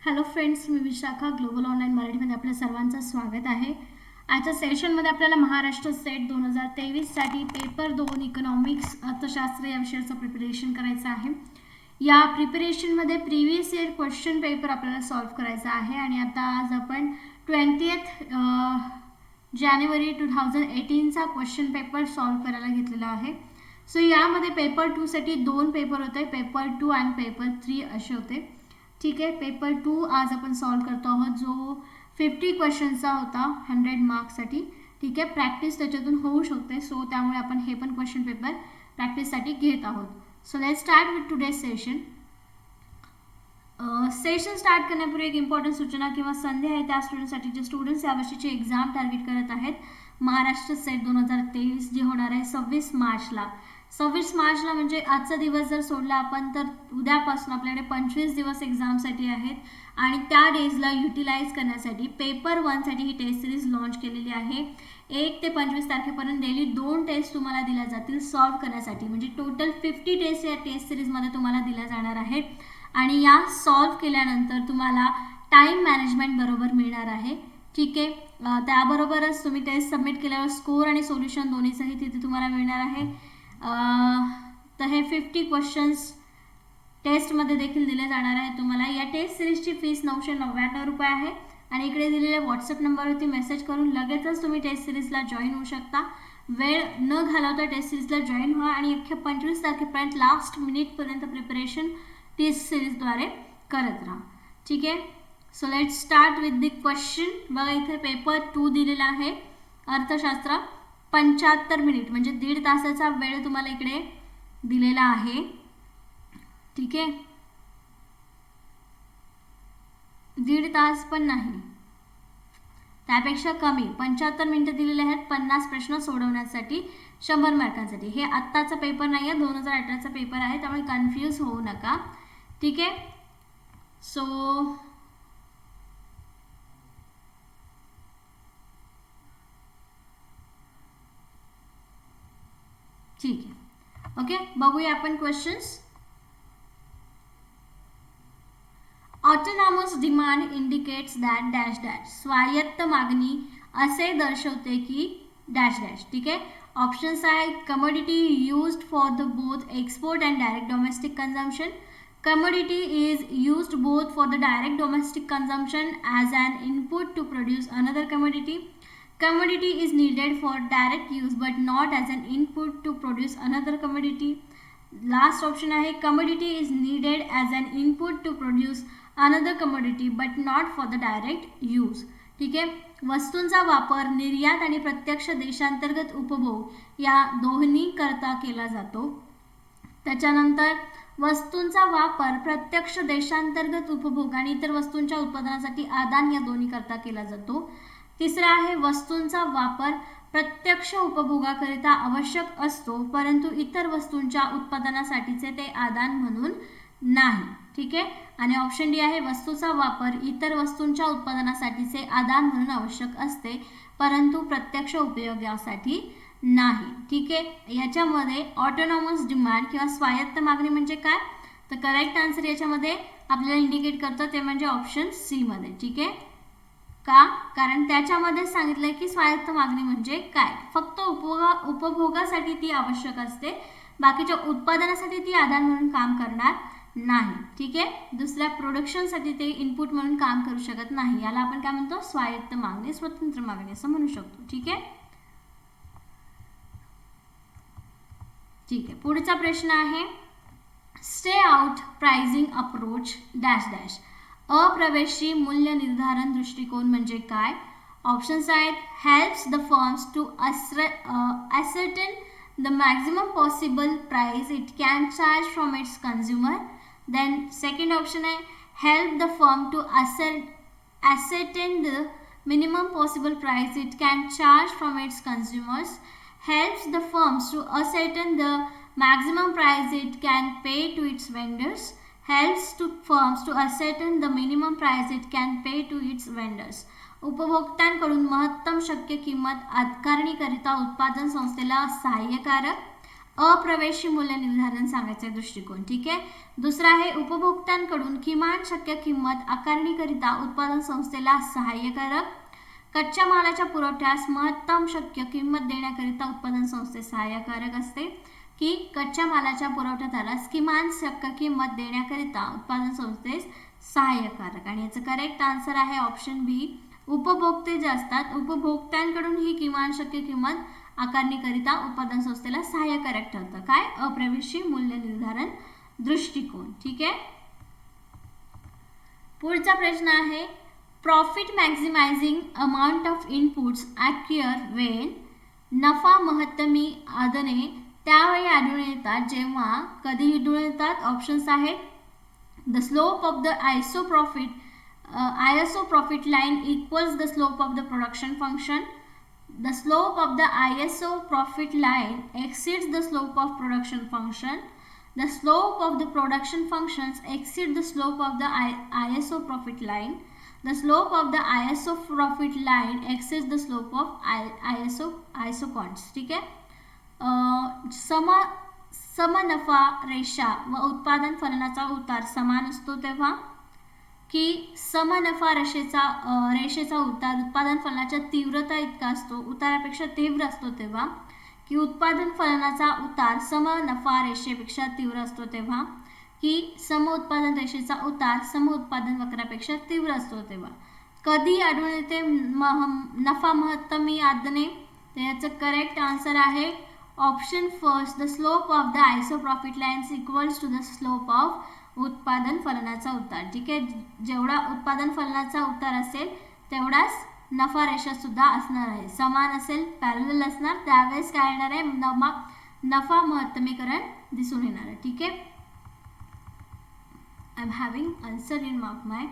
Hello friends, मी Vishakha global online मराठीमध्ये आपल्या सर्वांचं स्वागत आहे. आजच्या सेशनमध्ये आपल्याला महाराष्ट्र सेट 2023साठी पेपर 2 इकॉनॉमिक्स अर्थशास्त्र या विषयाचं प्रिपरेशन करायचं आहे. या प्रिपरेशनमध्ये प्रिव्हियस इयर क्वेश्चन पेपर आपल्याला सॉल्व्ह करायचा आहे आणि आता आज आपण 20th जानेवारी 2018चा क्वेश्चन पेपर सॉल्व्ह करायला घेतलेला आहे. सो यामध्ये पेपर 2 साठी 2 पेपर होते, पेपर 2 आणि पेपर 3 असे होते. ठीक आहे, पेपर 2 आज आपण सॉल्व्ह करतो आहोत, जो 50 क्वेश्चनचा होता 100 मार्क्ससाठी. ठीक आहे, प्रॅक्टिस त्याच्यातून होऊ शकते, सो त्यामुळे आपण हे पण क्वेश्चन पेपर प्रॅक्टिससाठी घेत आहोत. So let's start with today's session. Session start करण्यापूर्वी एक इम्पॉर्टंट सूचना किंवा संधी आहे त्या स्टुडंटसाठी जे स्टुडंट्स यावर्षीची एक्झाम टार्गेट करत आहेत. महाराष्ट्र सेट 2023 जे होणार आहे 26 मार्चला. 26 मार्चला म्हणजे आजचा दिवस जर सोडला आपण तर उद्यापासून आपल्याकडे 25 दिवस एक्झामसाठी आहेत आणि त्या डेजला युटिलाइज करण्यासाठी पेपर 1 साठी ही टेस्ट सिरीज लॉन्च केलेली आहे. 1 ते 25 तारखेपर्यंत डेली 2 टेस्ट तुम्हाला दिल्या जातील सॉल्व्ह करण्यासाठी. म्हणजे टोटल 50 टेस्ट या टेस्ट सिरीजमध्ये तुम्हाला दिल्या जाणार आहेत आणि या सॉल्व्ह केल्यानंतर तुम्हाला टाईम मॅनेजमेंट बरोबर मिळणार आहे. ठीक आहे, त्याबरोबरच तुम्ही टेस्ट सबमिट केल्यावर स्कोर आणि सोल्युशन दोन्हीचंही तिथे तुम्हाला मिळणार आहे. तर हे 50 क्वेश्चन्स टेस्टमध्ये देखील दिले जाणार आहे तुम्हाला. या टेस्ट सिरीजची फीस 999 रुपये आहे आणि इकडे दिलेल्या व्हॉट्सअप नंबरवरती मेसेज करून लगेचच तुम्ही टेस्ट सिरीजला जॉईन होऊ शकता. वेळ न घालवता टेस्ट सिरीजला जॉईन व्हा आणि अख्ख्या 25 तारखेपर्यंत लास्ट मिनिटपर्यंत प्रिपरेशन टेस्ट सिरीजद्वारे करत राहा. ठीक आहे, so let's start with the question. बघा इथे पेपर 2 दिलेला आहे अर्थशास्त्र. 75 मिनिट म्हणजे 1.5 तासाचा वेळ तुम्हाला इकडे दिलेला आहे. ठीक आहे, 1.5 तास पण नाही, त्यापेक्षा कमी 75 मिनिटं दिलेले आहेत 50 प्रश्न सोडवण्यासाठी 100 मार्कांसाठी. हे आत्ताचा पेपर नाही आहे, 2018चा पेपर आहे, त्यामुळे कन्फ्यूज होऊ नका. ठीक आहे, सो ठीक आहे. ओके, बघूया आपण questions. Autonomous demand indicates that dash dash. स्वायत्त मागणी असे दर्शवते की डॅश डॅश. ठीक आहे, ऑप्शन्स आहे commodity used for the both export and direct domestic consumption. Commodity is used both for the direct domestic consumption as an input to produce another commodity. Commodity is needed for direct use but not as an input to produce another commodity. Last option आहे commodity is needed as an input to produce another commodity but not for the direct use. ठीक आहे, वस्तूंचा वापर निर्यात आणि प्रत्यक्ष देशांतर्गत उपभोग या दोन्ही करता केला जातो. त्याच्यानंतर वस्तूंचा वापर प्रत्यक्ष देशांतर्गत उपभोग आणि इतर वस्तूंच्या उत्पादनासाठी आदान या दोन्ही करता केला जातो. तिसरा आहे वस्तूंचा वापर प्रत्यक्ष उपभोगाकरिता आवश्यक असतो परंतु इतर वस्तूंच्या उत्पादनासाठीचे ते आदान म्हणून नाही. ठीक आहे, आणि ऑप्शन डी आहे वस्तूचा वापर इतर वस्तूंच्या उत्पादनासाठीचे आदान म्हणून आवश्यक असते परंतु प्रत्यक्ष उपयोगासाठी नाही. ठीक आहे, याच्यामध्ये ऑटोनॉमस डिमांड किंवा स्वायत्त मागणी म्हणजे काय, तर करेक्ट आन्सर याच्यामध्ये आपल्याला इंडिकेट करतं ते म्हणजे ऑप्शन सी मध्ये. ठीक आहे, का, कारण त्याच्यामध्ये सांगितलंय की स्वायत्त मागणी म्हणजे काय, फक्त उपभोगासाठी ती आवश्यक असते, बाकीच्या उत्पादनासाठी ती आधार म्हणून काम करणार नाही. ठीक आहे, दुसऱ्या प्रोडक्शनसाठी ते इनपुट म्हणून काम करू शकत नाही. याला आपण काय म्हणतो, स्वायत्त मागणी, स्वतंत्र मागणी असं म्हणू शकतो. ठीक आहे, ठीक आहे, पुढचा प्रश्न आहे stay out pricing approach dash dash. अप्रवेशी मूल्य निर्धारण दृष्टिकोन म्हणजे काय. ऑप्शन्स आहेत helps the firms to ascertain the maximum possible price it can charge from its consumer. Then second option है help the firm to ascertain the minimum possible price it can charge from its consumers. Helps the firms to ascertain the maximum price it can pay to its vendors. Helps to firms to ascertain the minimum price it can pay to its vendors. उपभोक्त्यांकडून महत्तम शक्य किंमत आकारणीकरिता उत्पादन संस्थेला सहाय्यकारक. अप्रवेशी मूल्य निर्धारण सांगायचे दृष्टिकोन. ठीक आहे. दुसरा आहे उपभोक्त्यांकडून किमान शक्य किंमत आकारणीकरिता उत्पादन संस्थेला सहाय्यकारक. कच्च्या मालाच्या पुरवठ्यास महत्तम शक्य किंमत देण्याकरिता उत्पादन संस्थे सहाय्यकारक असते, की कच्च्या मालाच्या पुरवठादारास किमान शक्य किंमत देण्याकरिता उत्पादन संस्थेस सहाय्यकारक. आणि याचं करेक्ट आन्सर आहे ऑप्शन बी. उपभोक्ते जे असतात उपभोक्त्यांकडून ही किमान शक्य किंमत आकारणीकरिता उत्पादन संस्थेला सहाय्यकारक ठरतं. काय? अप्रवेशी मूल्य निर्धारण दृष्टिकोन. ठीक आहे. पुढचा प्रश्न आहे profit maximising amount of inputs occur when. नफा महत्तमी आदने त्यावेळी आढळून येतात जेव्हा कधी आढळून येतात. ऑप्शन्स आहेत the slope of the iso profit line equals the slope of the production function. The slope of the ISO profit line exceeds the slope of production function. The slope of the production functions exceed the slope of the ISO profit line. The slope of the ISO profit line exceeds the slope of ISO cons. ठीक आहे. समनफा रेषा व उत्पादन फलनाचा उतार समान असतो तेव्हा, की समनफा रेषेचा उतार उत्पादन फलनाच्या तीव्रता इतका असतो, उतारापेक्षा तीव्र असतो तेव्हा, की उत्पादन फलनाचा उतार समनफा रेषेपेक्षा तीव्र असतो तेव्हा, की सम उत्पादन रेषेचा उतार सम उत्पादन वक्रापेक्षा तीव्र असतो तेव्हा. कधी आढळून येते नफा महत्तमी आदने? तर याचं करेक्ट आन्सर आहे option first. The slope of the iso profit lines equals to the slope of उत्पादन फलनाचा उतार. ठीक आहे. जेवढा उत्पादन फलनाचा उतार असेल तेवढाच नफा रेषा सुद्धा असणार आहे, समान असेल, पॅरलल असणार, त्यावेळेस काय येणार आहे नफा महत्तमीकरण दिसून येणार आहे. ठीक आहे. I am having answer in my.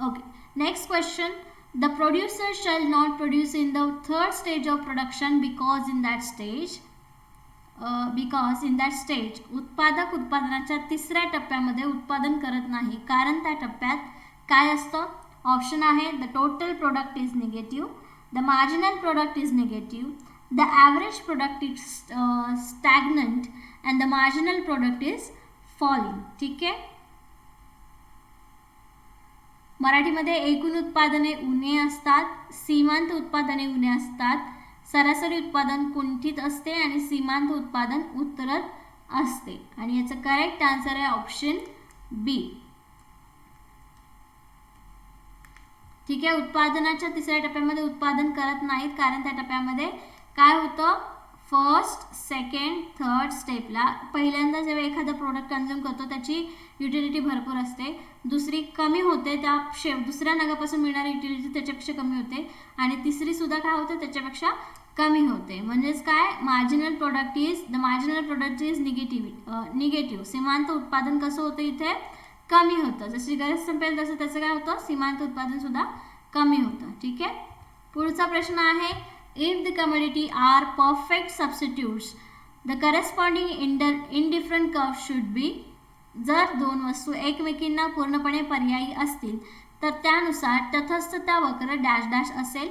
Okay. Next question. The producer shall not produce in the third stage of production because in that stage उत्पादक उत्पादनाच्या तिसऱ्या टप्प्यामध्ये उत्पादन करत नाही, कारण त्या टप्प्यात काय असतं? ऑप्शन आहे the total product is negative, the marginal product is negative, the average product is stagnant and the marginal product is falling. ठीक आहे. मराठीमध्ये एकूण उत्पादने उणे असतात, सीमांत उत्पादने उणे असतात, सरासरी उत्पादन कुंठित असते आणि सीमांत उत्पादन उतरत असते. आणि याचं करेक्ट आन्सर आहे ऑप्शन बी. ठीक आहे. उत्पादनाच्या तिसऱ्या टप्प्यामध्ये उत्पादन करत नाहीत, कारण त्या टप्प्यामध्ये काय होतं? फर्स्ट, सेकंड, थर्ड स्टेपला पहिल्यांदा जेव्हा एखादा प्रोडक्ट कन्झ्युम करतो त्याची युटिलिटी भरपूर असते, दुसरी कमी होते, त्या दुसऱ्या नगापासून मिळणारी युटिलिटी त्याच्यापेक्षा कमी होते, आणि तिसरी सुद्धा काय होते त्याच्यापेक्षा कमी होते. म्हणजेच काय? The marginal product is negative. सीमांत उत्पादन कसं होतं? इथे कमी होतं. जशी गरज संपेल तसं त्याचं काय होतं? सीमांत उत्पादन सुद्धा कमी होतं. ठीक आहे. पुढचा प्रश्न आहे if the commodity are perfect substitutes the corresponding indifferent curve should be. जर दोन वस्तू एकमेकींना पूर्णपणे पर्यायी असतील तर त्यानुसार तटस्थता वक्र डॅश डॅश असेल.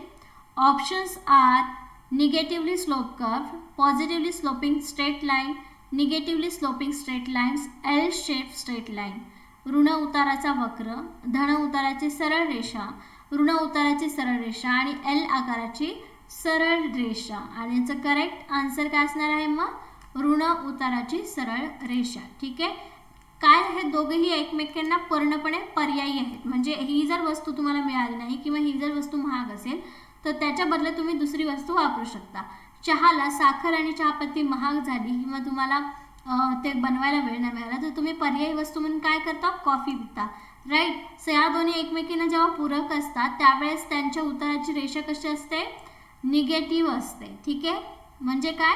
Options are negatively slope curve, positively sloping straight line, negatively sloping straight lines, L shape straight line. ऋण उताराचा वक्र, धन उताराची सरळ रेषा, ऋण उताराची सरळ रेषा आणि एल आकाराची सरळ रेषा. आणि याचं करेक्ट आन्सर काय असणार आहे? मग ऋण उताराची सरळ रेषा. ठीक आहे. काय हे दोघेही एकमेकांना पूर्णपणे पर्यायी आहेत. म्हणजे ही जर वस्तू तुम्हाला मिळाली नाही किंवा ही जर वस्तू महाग असेल तर त्याच्या बदल्यात तुम्ही दुसरी वस्तू वापरू शकता. चहाला साखर आणि चहापत्ती महाग झाली किंवा तुम्हाला ते बनवायला वेळ नाही मिळाला तर तुम्ही पर्यायी वस्तू म्हणून काय करता? कॉफी पिता. राईट. सो या दोन्ही एकमेकींना जेव्हा पूरक असतात त्यावेळेस त्यांच्या उताराची रेषा कशी असते? निगेटिव्ह असते. ठीक आहे. म्हणजे काय?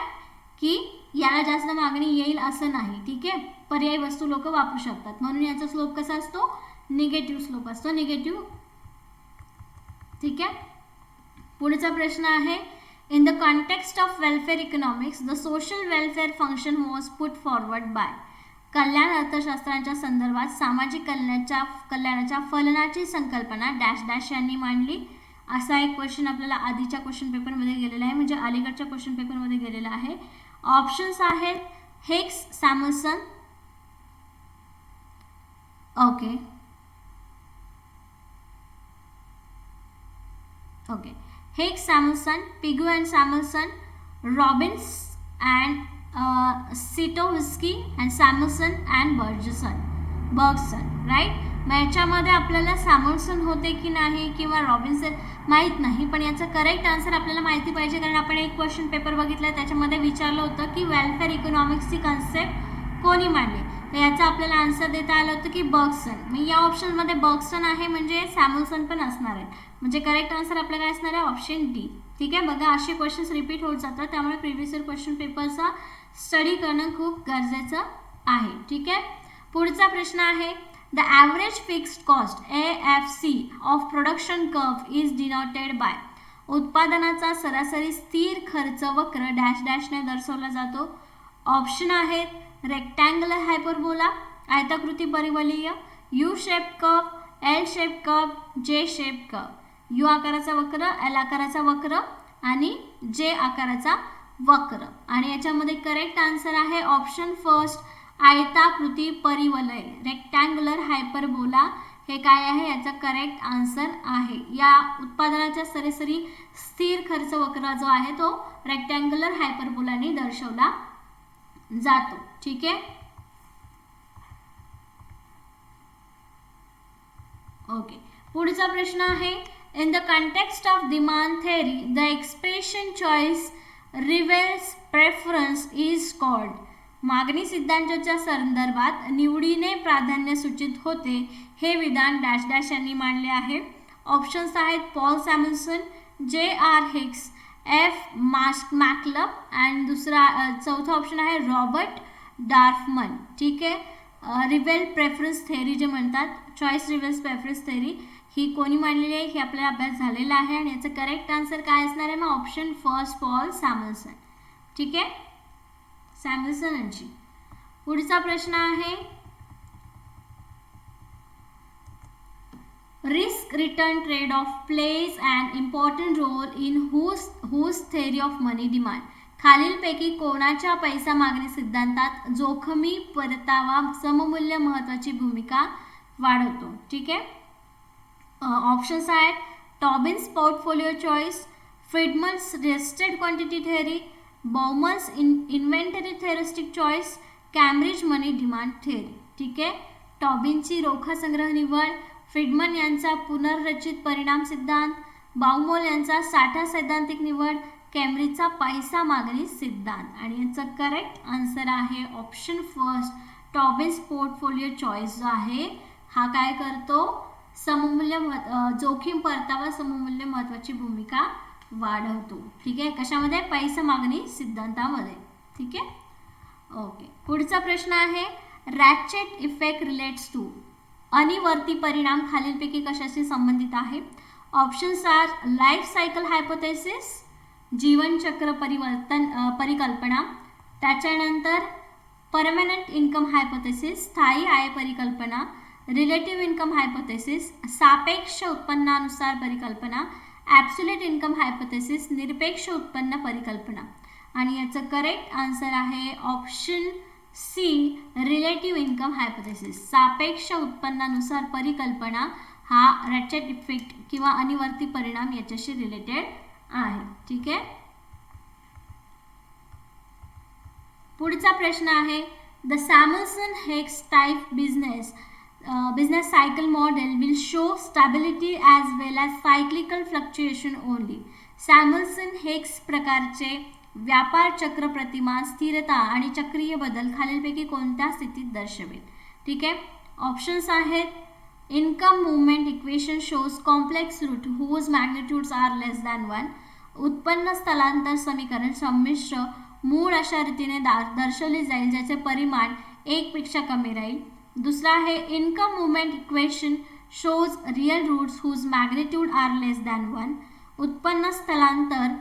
की याला जास्त मागणी येईल असं नाही. ठीक आहे. पर्यायी वस्तू लोक वापरू शकतात, म्हणून याचा स्लोप कसा असतो? निगेटिव्ह स्लोप असतो. निगेटिव्ह. ठीक आहे. पुढचा प्रश्न आहे in the context of welfare economics the social welfare function was put forward by. कल्याण अर्थशास्त्राच्या संदर्भात सामाजिक कल्याणाच्या फलनाची संकल्पना डॅश डॅश यांनी मांडली. असा एक क्वेश्चन आपल्याला आधीच्या क्वेश्चन पेपरमध्ये गेलेला आहे, म्हणजे अलीकडच्या क्वेश्चन पेपरमध्ये गेलेला आहे. ऑप्शन्स आहेत Hicks Samuelson, okay Hicks Samuelson, Pigou and Samuelson, Robbins and Scitovsky and Samuelson and Bergson, right. मग याच्यामध्ये आपल्याला सॅम्युएल्सन होते की नाही किंवा रॉबिन्सन माहीत नाही, पण याचं करेक्ट आन्सर आपल्याला माहिती पाहिजे, कारण आपण एक क्वेश्चन पेपर बघितला त्याच्यामध्ये विचारलं होतं की वेलफेअर इकॉनॉमिक्सची कन्सेप्ट कोणी मांडली, तर याचा आपल्याला आन्सर देता आलं होतं की बर्गसन. मग या ऑप्शनमध्ये बर्गसन आहे म्हणजे सॅम्युएल्सन पण असणार आहे, म्हणजे करेक्ट आन्सर आपलं काय असणार आहे ऑप्शन डी. ठीक आहे, बघा असे क्वेश्चन्स रिपीट होत जातात, त्यामुळे प्रिव्हियस इयर क्वेश्चन पेपरचा स्टडी करणं खूप गरजेचं आहे. ठीक आहे, पुढचा प्रश्न आहे the average fixed cost AFC of production curve is denoted by. उत्पादनाचा सरासरी स्थिर खर्च वक्र डॅश डॅशने दर्शवला जातो. ऑप्शन आहेत रेक्टँग्युलर हायपरबोला, आयताकृती परिवलय, U shape curve, L shape curve, J shape curve. U आकाराचा वक्र, एल आकाराचा वक्र आणि जे आकाराचा वक्र. आणि याच्यामध्ये करेक्ट आन्सर आहे ऑप्शन फर्स्ट आयताकृती परिवलय, रेक्टँग्युलर हायपरबोला हे काय आहे याचा करेक्ट आन्सर आहे. या उत्पादनाच्या सरासरी स्थिर खर्च वक्र जो आहे तो रेक्टँग्युलर हायपरबोलाने दर्शवला जातो. ठीक आहे, ओके. पुढचा प्रश्न आहे in the context of demand theory the expression choice reveals preference is called. मागणी सिद्धांताच्या संदर्भात निवडीने प्राधान्य सूचित होते हे विधान डॅश डॅश यांनी मांडले आहे. ऑप्शन्स आहेत Paul Samuelson, J.R. Hicks, F. Machlup and चौथा ऑप्शन आहे रॉबर्ट डार्फमन. ठीक आहे, रिव्हेल प्रेफरन्स थेअरी जे म्हणतात, चॉईस रिव्हेल्स प्रेफरन्स थेअरी ही कोणी मांडलेली आहे हे आपल्याला अभ्यास झालेला आहे, आणि याचं करेक्ट आन्सर काय असणार आहे मग ऑप्शन फर्स्ट पॉल सॅम्युएल्सन. ठीक आहे, सॅम्युएल्सन यांची. पुढचा प्रश्न आहे risk return trade off plays and important role in whose theory of money demand. खालीलपैकी कोणाच्या पैसा मागणी सिद्धांतात जोखमी परतावा सममूल्य महत्त्वाची भूमिका वाढवतो. ठीक आहे, ऑप्शन्स आहेत Tobin's portfolio choice, Friedman's restated quantity theory, Baumol's inventory theoretic choice, Cambridge money demand theory. ठीक आहे, टॉबिनची रोखा संग्रह निवड, फ्रीडमन यांचा पुनर्रचित परिणाम सिद्धांत, बाउमोल यांचा साठा सैद्धांतिक निवड, कॅम्ब्रिजचा पैसा मागणी सिद्धांत. आणि याचा करेक्ट आन्सर आहे ऑप्शन फर्स्ट टॉबिन्स पोर्टफोलिओ चॉईस जो आहे हा काय करतो सममूल्य जोखीम परतावा सममूल्य महत्त्वाची भूमिका वाढवतो. ठीक आहे, कशामध्ये पैसा मागणी सिद्धांतामध्ये. ठीक आहे, ओके. पुढचा प्रश्न आहे रॅचेट इफेक्ट रिलेट्स टू. अनिवर्ती परिणाम खालीलपैकी कशाशी संबंधित आहे. Options our life cycle hypothesis, जीवनचक्र परिकल्पना, त्याच्यानंतर परमनंट इन्कम हायपोथेसिस, स्थायी आय परिकल्पना, रिलेटिव्ह इन्कम हायपोथेसिस, सापेक्ष उत्पन्नानुसार परिकल्पना, ॲब्सोल्यूट इन्कम हायपोथेसिस, निरपेक्ष उत्पन्न परिकल्पना. आणि याचं करेक्ट आन्सर आहे option C relative income hypothesis. सापेक्ष उत्पन्नानुसार परिकल्पना हा रॅचेट इफेक्ट किंवा अनिवर्ती परिणाम याच्याशी रिलेटेड आहे. ठीक आहे, पुढचा प्रश्न आहे the Samuelson Hicks type business cycle model will show stability as well as cyclical fluctuation only. Samuelson Hicks प्रकारचे व्यापार चक्र प्रतिमान स्थिरता आणि चक्रीय बदल खालीलपैकी कोणत्या स्थितीत दर्शवेल. ठीक आहे, ऑप्शन्स आहेत income movement equation shows complex root whose magnitudes are less than 1. उत्पन्न स्थलांतर समीकरण संमिश्र मूळ अशा रीतीने दर्शवले जाईल ज्याचे परिमाण 1 पेक्षा कमी राहील. दुसरा आहे income movement equation shows real roots whose magnitude are less than 1. उत्पन्न स्थलांतर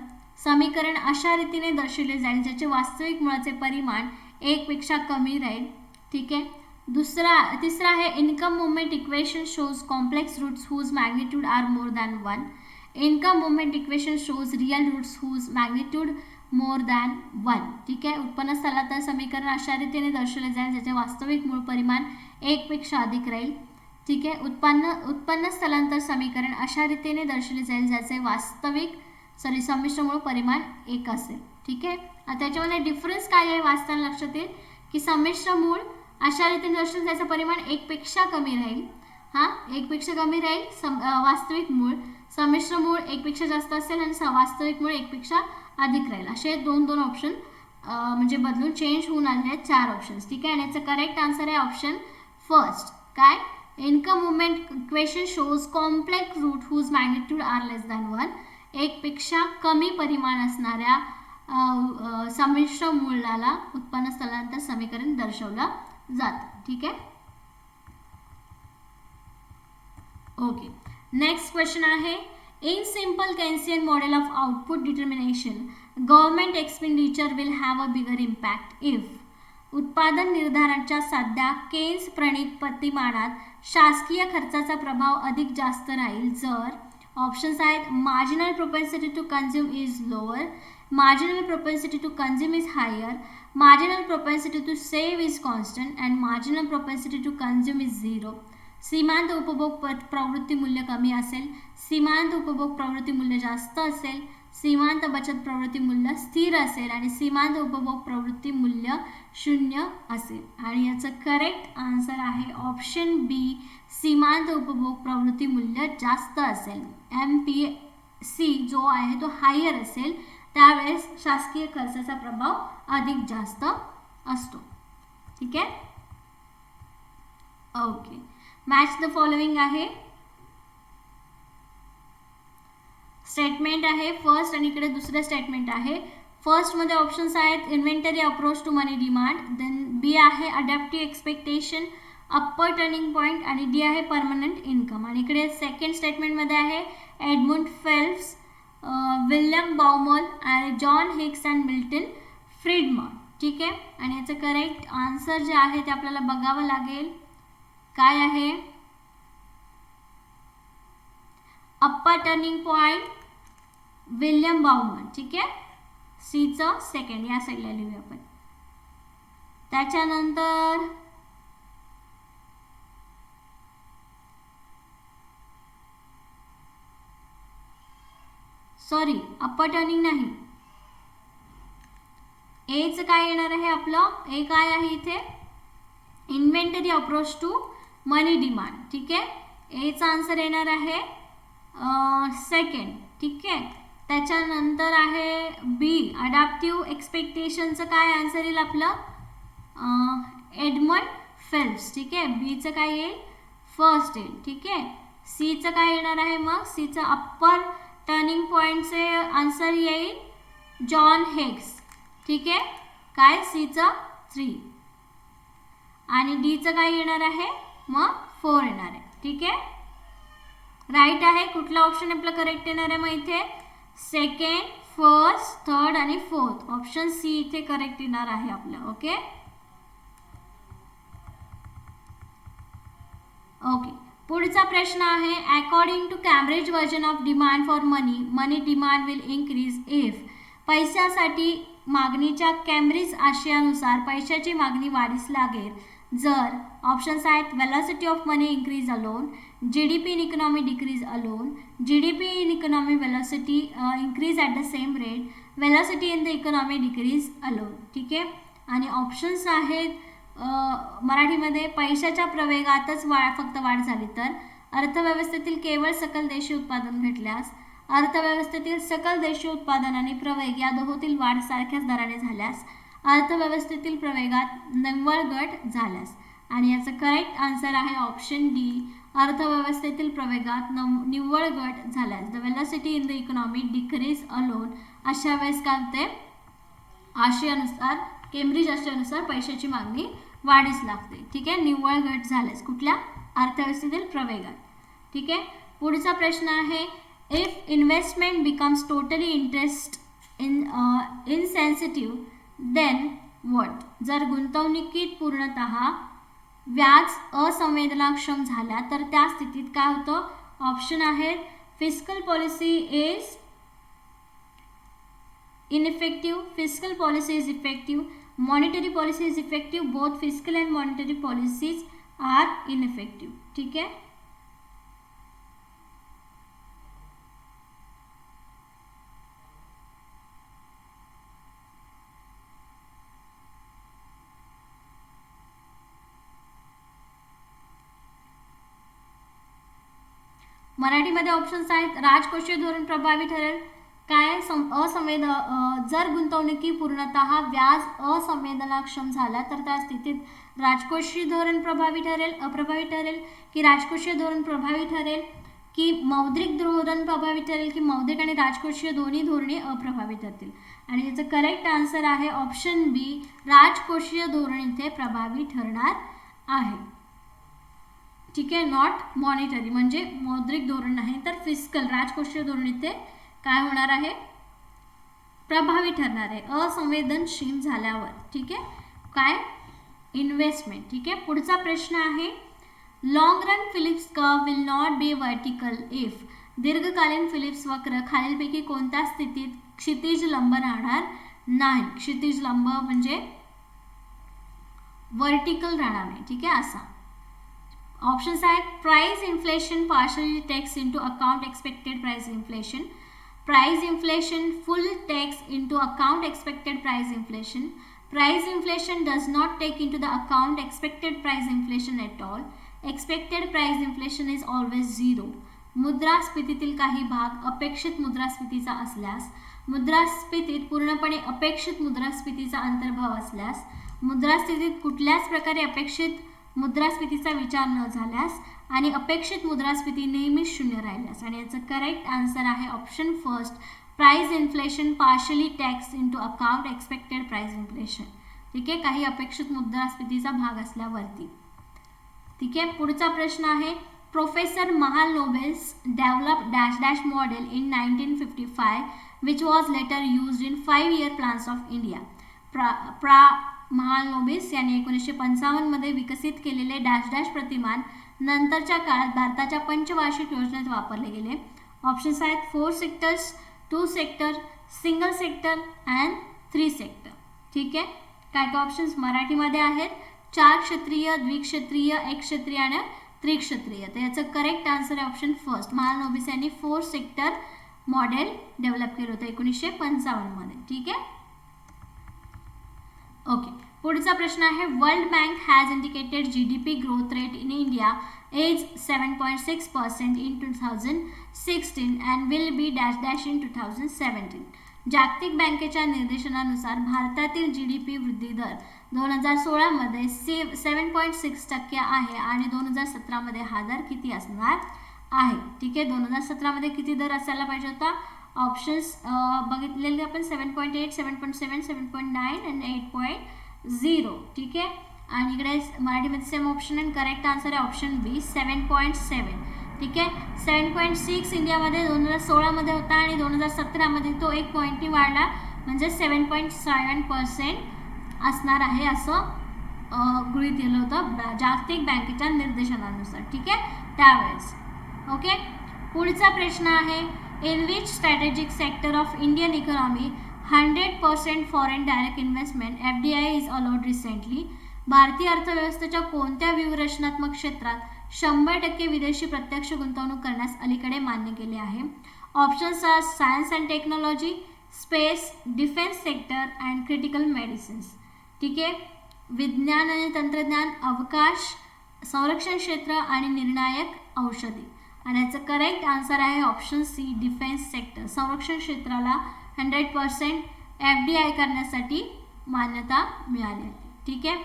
समीकरण अशा रीतीने दर्शवले जाईल ज्याचे वास्तविक मुळाचे परिमाण 1 पेक्षा कमी राहील. ठीक आहे, तिसरा आहे income movement equation shows complex roots whose magnitude are more than 1. Income movement equation shows real roots whose magnitude more than 1. ठीक आहे. उत्पन्न स्थलांतर समीकरण अशा रीतीने दर्शवले जाईल ज्याचे वास्तविक मूळ परिमाण 1 पेक्षा अधिक राहील. ठीक आहे. उत्पन्न स्थलांतर समीकरण अशा रीतीने दर्शवले जाईल ज्याचे वास्तविक संमिश्र मूळ परिमाण 1 असेल. ठीक आहे. आता त्याच्यामध्ये डिफरन्स काय आहे वाचताना लक्षात येईल की संमिश्र मूळ अशा रीतीने दर्शवले त्याचं परिमाण 1 पेक्षा कमी राहील. 1 पेक्षा कमी राहील वास्तविक मूळ. संमिश्र मूळ 1 पेक्षा जास्त असेल आणि वास्तविक मूळ 1 पेक्षा अधिक राहील. असे दोन ऑप्शन म्हणजे बदलून चेंज होऊन आले आहेत 4 ऑप्शन्स. ठीक आहे. आणि याचं करेक्ट आन्सर आहे ऑप्शन फर्स्ट. काय? Income movement equation shows complex root whose magnitude are less than 1. 1 पेक्षा कमी परिमाण असणाऱ्या संमिश्र मूळाला उत्पन्न स्थलांतर समीकरण दर्शवलं जातं. ठीक आहे. ओके. नेक्स्ट क्वेश्चन आहे in simple Keynesian model of output determination government expenditure will have a bigger impact if उत्पादन निर्धारणाच्या साध्या केन्स प्रणीत प्रतिमानात शासकीय खर्चाचा प्रभाव अधिक जास्त राहील जर ऑप्शन्स आहेत marginal propensity to consume is lower, marginal propensity to consume is higher, marginal propensity to save is constant and marginal propensity to consume is 0. सीमांत उपभोग प्रवृत्ती मूल्य कमी असेल, सीमांत उपभोग प्रवृत्ती मूल्य जास्त असेल, सीमांत बचत प्रवृत्ती मूल्य स्थिर असेल आणि सीमांत उपभोग प्रवृत्ती मूल्य 0 असेल. आणि याचं करेक्ट आन्सर आहे ऑप्शन बी सीमांत उपभोग प्रवृत्ती मूल्य जास्त असेल. MPC जो आहे तो हायर असेल त्यावेळेस शासकीय खर्चाचा प्रभाव अधिक जास्त असतो. ठीक आहे. ओके. मॅच द फॉलोइंग आहे स्टेटमेंट आहे फर्स्ट आणि इकडे दुसरं स्टेटमेंट आहे. फर्स्ट मध्ये ऑप्शन्स आहेत inventory approach to money demand, then B आहे adaptive expectation, upper turning point आणि डी आहे परमनंट इन्कम. आणि इकडे सेकंड स्टेटमेंट मध्ये आहे एडमंड फेल्प्स, विल्यम बाउमल आणि John Hicks and Milton Friedman. ठीक आहे. आणि याचं करेक्ट आन्सर जे आहे ते आपल्याला बघावं लागेल. काय आहे? Upper turning point William Bowman. ठीक आहे. सीचं सेकंड या साईडला लिहूया आपण. त्याच्यानंतर सॉरी अप्पर टर्निंग नाही, एचं काय येणार आहे आपलं? ए काय आहे इथे? Inventory approach to money demand. ठीक आहे. एचा आन्सर येणार आहे सेकंड. ठीक आहे. त्याच्यानंतर आहे बी अडॅप्टिव्ह एक्सपेक्टेशनचं काय आन्सर येईल आपलं? Edmund Phelps. ठीक आहे. बीचं काय येईल? फर्स्ट येईल. ठीक आहे. सीचं काय येणार आहे मग? सीचं अप्पर टर्निंग पॉइंटचे आन्सर येईल जॉन हिक्स. ठीक आहे. काय? सीचं 3 आणि डीचं काय येणार आहे मग 4 येणार आहे. ठीक आहे. राईट आहे. कुठला ऑप्शन आपलं करेक्ट येणार आहे मग इथे? सेकंड, फर्स्ट, थर्ड आणि फोर्थ. ऑप्शन सी इथे करेक्ट येणार आहे आपलं. ओके. ओके. पुढचा प्रश्न आहे according to Cambridge version of demand for money demand will increase if पैशासाठी मागणीच्या कॅम्ब्रिज आशयानुसार पैशाची मागणी वाढीस लागेल जर ऑप्शन्स आहेत velocity of money increase alone, GDP in economy decrease alone, GDP in economy velocity increase at the same rate, velocity in the economy decrease alone. ठीक आहे. आणि ऑप्शन्स आहेत मराठीमध्ये पैशाच्या प्रवेगातच फक्त वाढ झाली तर, अर्थव्यवस्थेतील केवळ सकल देशी उत्पादन घटल्यास, अर्थव्यवस्थेतील सकल देशी उत्पादन आणि प्रवेग या दोहोतील वाढ सारख्याच दराने झाल्यास, अर्थव्यवस्थेतील प्रवेगात निव्वळ घट झाल्यास. आणि याचं करेक्ट आन्सर आहे ऑप्शन डी अर्थव्यवस्थेतील प्रवेगात निव्वळ घट झाल्यास. The velocity in the economy decrease alone. अशा वेळेस काय होते? आशयानुसार केम्ब्रिज आशयानुसार पैशाची मागणी वाढीस लागते. ठीक आहे. निव्वळ घट झाल्यास कुठल्या? अर्थव्यवस्थेतील प्रवेगात. ठीक आहे. पुढचा प्रश्न आहे if investment becomes totally interest insensitive then what? जर गुंतवणुकीत पूर्णतः व्याज असंवेदनाक्षम झाल्या तर त्या स्थितीत काय होतं? ऑप्शन आहेत Fiscal policy is ineffective, fiscal policy is effective, monetary policy is effective. Both fiscal and monetary policies are ineffective. ठीक है. मराठीमध्ये ऑप्शन्स आहेत. राजकोषीय धोरण प्रभावी ठरेल. काय जर गुंतवणुकी पूर्णतः व्याज असंवेदनाक्षम झाला तर त्या स्थितीत राजकोषीय धोरण प्रभावी ठरेल, अप्रभावी ठरेल, की राजकोषीय धोरण प्रभावी ठरेल, की मौद्रिक धोरण प्रभावी ठरेल, की मौद्रिक आणि राजकोषीय दोन्ही धोरणे अप्रभावी ठरतील. आणि याचं करेक्ट आन्सर आहे ऑप्शन बी, राजकोषीय धोरण इथे प्रभावी ठरणार आहे. ठीक आहे. नॉट मॉनिटरी म्हणजे मौद्रिक धोरण नाही तर फिस्कल राजकोषीय धोरण इथे काय होणार आहे, प्रभावी ठरणार आहे असंवेदनशील झाल्यावर. ठीक आहे. काय इन्व्हेस्टमेंट. ठीक आहे. पुढचा प्रश्न आहे long run Phillips curve will not be vertical if. दीर्घकालीन फिलिप्स वक्र खालीलपैकी कोणत्या स्थितीत क्षितिज लंब राहणार नाही. क्षितिज लंब म्हणजे वर्टिकल राहणार नाही. ठीक आहे. असा ऑप्शन्स आहेत. Price inflation partially takes into account expected price inflation, price inflation full takes into account expected price inflation, price inflation does not take into the account expected price inflation at all, expected price inflation is always zero. मुद्रास्फीतीतील काही भाग अपेक्षित मुद्रास्फीतीचा असल्यास, मुद्रास्फीतीत पूर्णपणे अपेक्षित मुद्रास्फीतीचा अंतर्भाव असल्यास, मुद्रास्फीतीत कुठल्याच प्रकारे अपेक्षित मुद्रास्फीतीचा विचार न झाल्यास आणि अपेक्षित मुद्रास्फीती नेहमीच शून्य राहिल्यास. आणि याचं करेक्ट आन्सर आहे option first, price inflation partially tax into account expected price inflation. ठीक आहे. काही अपेक्षित मुद्रास्फीतीचा भाग असल्यावरती. ठीक आहे. पुढचा प्रश्न आहे professor Mahalanobis develop dash dash model in 1955 which was later used in 5-year plans of India. Mahalanobis यांनी 1955 मध्ये विकसित केलेले डॅश डॅश प्रतिमान नंतरच्या काळात भारताच्या पंचवार्षिक योजनेत वापरले गेले. ऑप्शन्स आहेत 4 sectors, 2 sector, single sector and 3 sector. ठीक आहे. काय काय ऑप्शन्स मराठीमध्ये आहेत 4 क्षत्रिय, द्विक्षत्रिय, एकक्षत्रिय आणि त्रिक्षत्रिय. तर याचं करेक्ट आन्सर आहे ऑप्शन फर्स्ट. महालनोबिस यांनी 4 सेक्टर मॉडेल डेव्हलप केलं होतं 1955 मध्ये. ठीक आहे. ओके. पुढचा प्रश्न आहे world bank has indicated GDP growth rate in India is 7.6% in 2016 and will be dash dash in 2017. जागतिक बँकेच्या निर्देशनानुसार भारतातील GDP वृद्धी दर 2016 मध्ये 7.6% आहे आणि 2017 मध्ये हा दर किती असणार आहे. ठीक आहे. 2017 मध्ये किती दर असायला पाहिजे होता. ऑप्शन्स बघितलेले आपण 7.8, 7.7, 7.9 आणि 8.0. ठीक आहे. आणि इकडे मराठीमध्ये सेम ऑप्शन आणि करेक्ट आन्सर आहे ऑप्शन बी 7.7. ठीक आहे. 7.6 इंडियामध्ये 2016 मध्ये होता आणि 2017 मध्ये तो 1 पॉईंटनी वाढला म्हणजे 7.7% असणार आहे असं गृहीत केलं होतं जागतिक बँकेच्या निर्देशनानुसार. ठीक आहे. त्यावेळेस. ओके. पुढचा प्रश्न आहे in which strategic sector of Indian economy 100% foreign direct investment FDI is allowed recently. भारतीय अर्थव्यवस्थेच्या कोणत्या व्यूहरचनात्मक क्षेत्रात 100% विदेशी प्रत्यक्ष गुंतवणूक करण्यास अलीकडे मान्य केले आहे. Options are science and technology, space, defence sector and critical medicines. ठीक आहे. विज्ञान आणि तंत्रज्ञान, अवकाश, संरक्षण क्षेत्र आणि निर्णायक औषधी. आणि याचं करेक्ट आन्सर आहे ऑप्शन सी डिफेन्स सेक्टर. संरक्षण क्षेत्राला 100% FDI करण्यासाठी मान्यता मिळाली. ठीक आहे.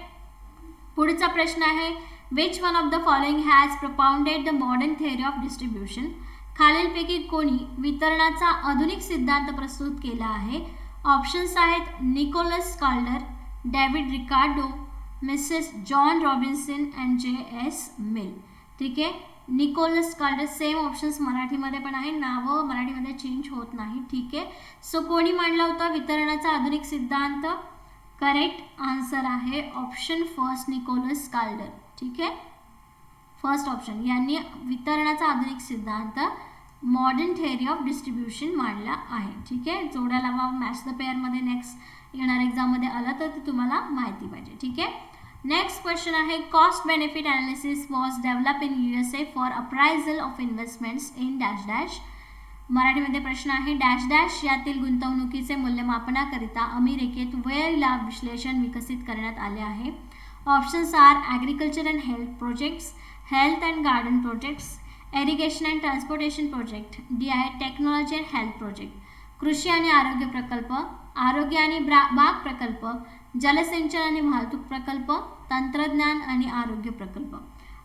पुढचा प्रश्न आहे which one of the following has propounded the modern theory of distribution. खालीलपैकी कोणी वितरणाचा आधुनिक सिद्धांत प्रस्तुत केला आहे. ऑप्शन्स आहेत Nicholas Kaldor, David Ricardo, Mrs John Robinson and J.S. Mill. ठीक आहे. निकोलस कॉल्डर सेम ऑप्शन्स मराठीमध्ये पण आहे, नावं मराठीमध्ये चेंज होत नाही. ठीक आहे. सो कोणी मांडला होता वितरणाचा आधुनिक सिद्धांत. करेक्ट आन्सर आहे ऑप्शन फर्स्ट निकोलस कॉल्डर. ठीक आहे. फर्स्ट ऑप्शन यांनी वितरणाचा आधुनिक सिद्धांत मॉडर्न थेअरी ऑफ डिस्ट्रीब्युशन मांडला आहे. ठीक आहे, जोड्या लावा मॅच द पेअरमध्ये नेक्स्ट येणार एक्झाममध्ये आलं तर ते तुम्हाला माहिती पाहिजे. ठीक आहे, नेक्स्ट क्वेश्चन आहे cost benefit analysis was develop in USA for appraisal of investments in dash dash. मराठीमध्ये प्रश्न आहे डॅश डॅश यातील गुंतवणुकीचे मूल्यमापनाकरिता अमेरिकेत व्यय लाभ विश्लेषण विकसित करण्यात आले आहे. Options are agriculture and health projects, health and garden projects, irrigation and transportation project. D आहे टेक्नॉलॉजी अँड हेल्थ प्रोजेक्ट, कृषी आणि आरोग्य प्रकल्प, आरोग्य आणि बाग प्रकल्प, जलसिंचन आणि वाहतूक प्रकल्प, तंत्रज्ञान आणि आरोग्य प्रकल्प.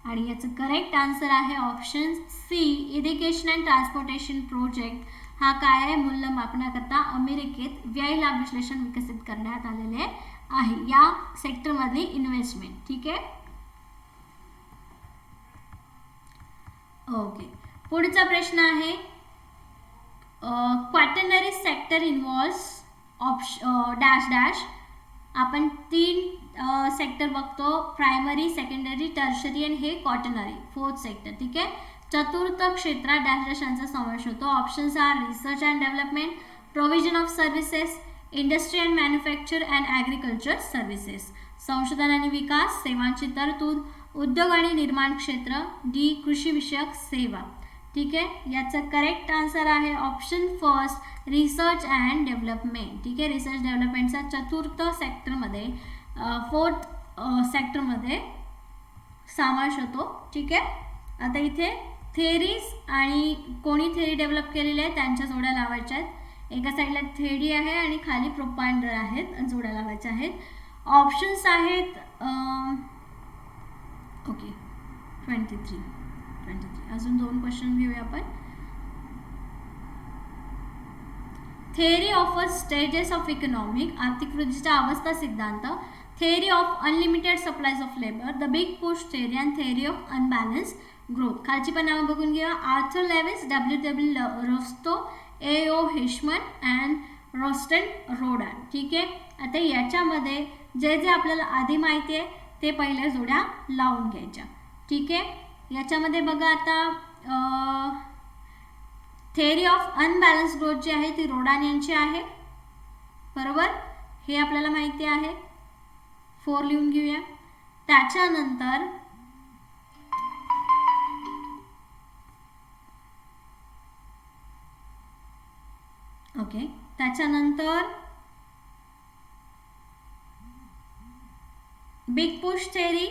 आणि याचं करेक्ट आन्सर आहे option C, irrigation and transportation project. हा काय आहे, मूल्यमापनाकरता अमेरिकेत व्यय लाभ विश्लेषण विकसित करण्यात आलेले आहे या सेक्टरमधली इन्व्हेस्टमेंट. ठीक आहे, ओके. पुढचा प्रश्न आहे quaternary sector involves dash dash. आपण 3 सेक्टर बघतो, प्रायमरी, सेकंडरी, टर्शरी आणि हे क्वाटर्नरी 4th सेक्टर. ठीक आहे, चतुर्थ क्षेत्रात डॅश डॅश यांचा समावेश होतो. Options are research and development, provision of services, industry and manufacture and agriculture services, संशोधन आणि विकास, सेवांची तरतूद, उद्योग आणि निर्माण क्षेत्र, डी कृषीविषयक सेवा. ठीक आहे, याचं करेक्ट आन्सर आहे option first, research and development. ठीक आहे, रिसर्च डेव्हलपमेंटचा चतुर्थ सेक्टरमध्ये 4th सेक्टरमध्ये समावेश होतो. ठीक आहे, आता इथे थेरीज आणि कोणी थेरी डेव्हलप केलेले आहे त्यांच्या जोड्या लावायच्या आहेत. एका साईडला थेरी आहे आणि खाली प्रोपाइंडर आहेत, जोड्या लावायच्या आहेत. ऑप्शन्स आहेत ओके 23. अजून 2 क्वेश्चन घेऊया आपण. Theory of a stages of economic, आर्थिक वृद्धीचा अवस्था सिद्धांत, theory of unlimited supplies of labour, the big push theory and theory of unbalance growth. खालची पण नावं बघून घ्या, Arthur Lewis, W Rostow, A.O. Hirschman and Rosenstein Rodan. ठीक आहे, आता याच्यामध्ये जे जे आपल्याला आधी माहिती आहे ते पहिल्या जोड्या लावून घ्यायच्या. ठीक आहे, याच्यामध्ये बघा आता थेअरी ऑफ अनबॅलन्स ग्रोथ जी आहे ती रोडान यांची आहे, बरोबर, हे आपल्याला माहिती आहे. 4 लिहून घेऊया. त्याच्यानंतर ओके, त्याच्यानंतर बिग पुश थेअरी,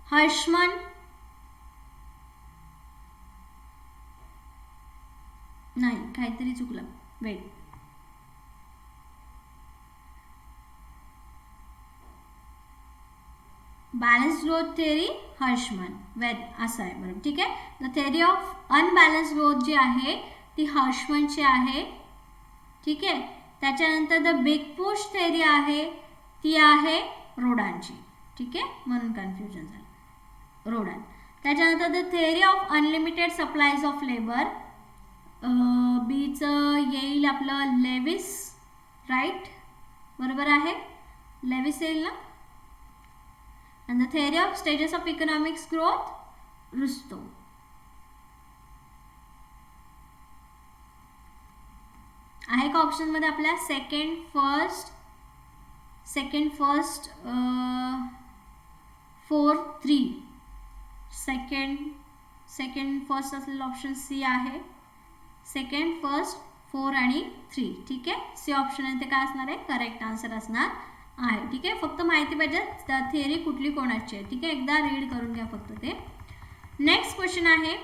हर्षमन, नाही काहीतरी चुकलं, wait, balance growth theory Hirschman, wait असं आहे, बरोबर. ठीक आहे, द थेअरी ऑफ अनबॅलन्स ग्रोथ जी आहे ती हर्षमनची आहे. ठीक आहे, त्याच्यानंतर द बिग पुश थेअरी आहे ती आहे रोडानची. ठीक आहे, म्हणून कन्फ्युजन झालं, रोडान. त्याच्यानंतर the theory of unlimited supplies of labour, बीचं येईल आपलं लेविस, राईट, बरोबर आहे, लेविस येईल ना. And the theory of stages of economics growth, Rostow. आहे का ऑप्शनमध्ये आपल्या सेकंड फर्स्ट 4 3 सेकंड फर्स्ट असलेला ऑप्शन सी आहे, सेकंड फर्स्ट 4 आणि 3. ठीक आहे, सी ऑप्शन आहे ते काय असणार आहे, करेक्ट आन्सर असणार आहे. ठीक आहे, फक्त माहिती पाहिजे थिअरी कुठली कोणाची आहे. ठीक आहे, एकदा रीड करून घ्या फक्त ते. नेक्स्ट क्वेश्चन आहे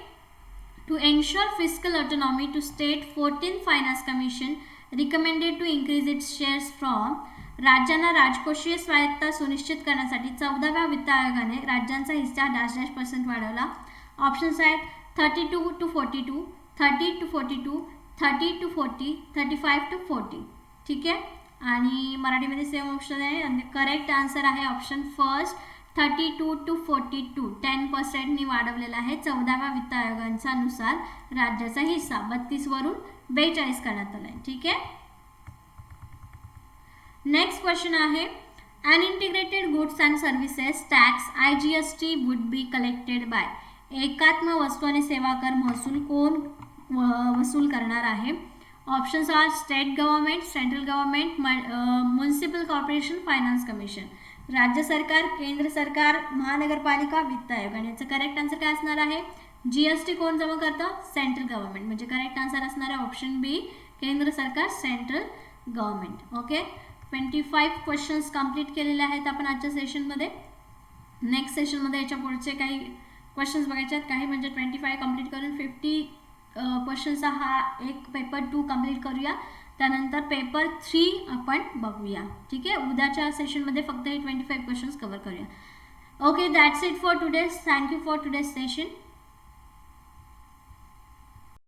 to ensure fiscal autonomy to state 14th finance commission recommended to increase its shares from. राज्यांना राजकोषीय स्वायत्तता सुनिश्चित करण्यासाठी 14व्या वित्त आयोगाने राज्यांचा हिस्सा -% वाढवला. ऑप्शन्स आहेत 32 to 42, 30 to 42, 30 to 40, 35 to 40. ठीक आहे, आणि मराठीमध्ये सेम ऑप्शन आहे आणि करेक्ट आन्सर आहे ऑप्शन फर्स्ट 32 to 42. 10% वाढवलेला आहे 14व्या वित्त आयोगांच्या नुसार राज्याचा हिस्सा 32 वरून 42 करण्यात आला आहे. ठीक आहे, नेक्स्ट क्वेश्चन आहे unintegrated goods and services tax IGST would be collected by. एकात्म वस्तू आणि सेवा कर महसूल कोण वसूल करणार आहे. Options are state government, central government, municipal corporation, finance commission. राज्य सरकार, केंद्र सरकार, महानगरपालिका, वित्त आयोग. आणि याचं करेक्ट आन्सर काय असणार आहे? जीएसटी कोण जमा करतं? Central government. म्हणजे करेक्ट आन्सर असणार आहे ऑप्शन बी, केंद्र सरकार, central government. Okay, 25 questions complete केलेले आहेत आपण आजच्या सेशनमध्ये. नेक्स्ट सेशनमध्ये याच्या पुढचे काही क्वेश्चन्स बघायचे आहेत. काही म्हणजे 25 कंप्लीट करून 50 क्वेश्चन्सचा हा एक पेपर 2 कंप्लीट करूया. त्यानंतर पेपर 3 आपण बघूया. ठीक आहे, उद्याच्या सेशनमध्ये फक्त हे 25 क्वेश्चन्स कव्हर करूया. Okay, that's it for today. Thank you for today's session.